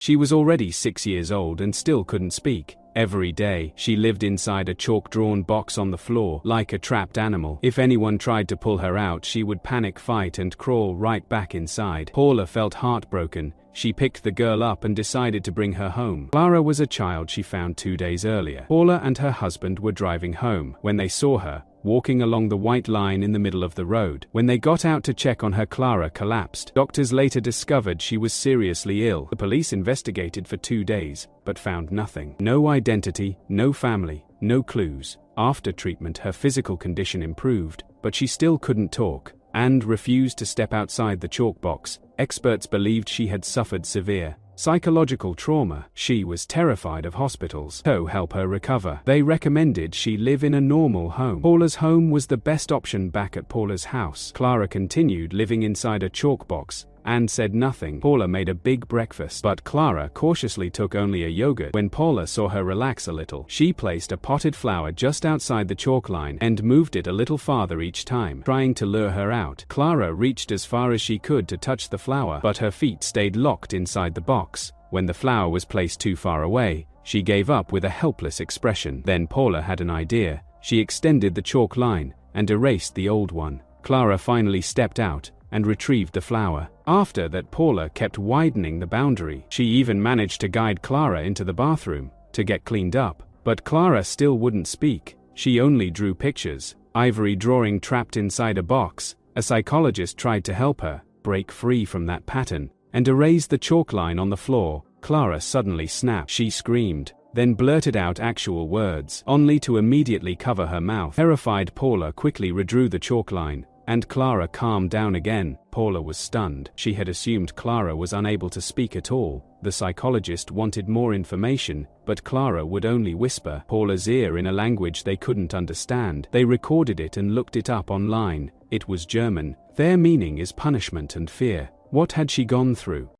She was already 6 years old and still couldn't speak. Every day, she lived inside a chalk-drawn box on the floor, like a trapped animal. If anyone tried to pull her out, she would panic, fight, and crawl right back inside. Paula felt heartbroken. She picked the girl up and decided to bring her home. Clara was a child she found 2 days earlier. Paula and her husband were driving home when they saw her, walking along the white line in the middle of the road. When they got out to check on her, Clara collapsed. Doctors later discovered she was seriously ill. The police investigated for 2 days, but found nothing. No identity, no family, no clues. After treatment, her physical condition improved, but she still couldn't talk and refused to step outside the chalk box. Experts believed she had suffered severe psychological trauma. She was terrified of hospitals to help her recover. They recommended she live in a normal home. Paula's home was the best option. Back at Paula's house, Clara continued living inside a chalk box and said nothing. Paula made a big breakfast, but Clara cautiously took only a yogurt. When Paula saw her relax a little, she placed a potted flower just outside the chalk line and moved it a little farther each time, trying to lure her out. Clara reached as far as she could to touch the flower, but her feet stayed locked inside the box. When the flower was placed too far away, she gave up with a helpless expression. Then Paula had an idea. She extended the chalk line and erased the old one. Clara finally stepped out and retrieved the flower. After that, Paula kept widening the boundary. She even managed to guide Clara into the bathroom to get cleaned up. But Clara still wouldn't speak. She only drew pictures. Ivory drawing trapped inside a box. A psychologist tried to help her break free from that pattern and erase the chalk line on the floor. Clara suddenly snapped. She screamed, then blurted out actual words, only to immediately cover her mouth. Terrified, Paula quickly redrew the chalk line, and Clara calmed down again. Paula was stunned. She had assumed Clara was unable to speak at all. The psychologist wanted more information, but Clara would only whisper Paula's ear in a language they couldn't understand. They recorded it and looked it up online. It was German. Their meaning is punishment and fear. What had she gone through?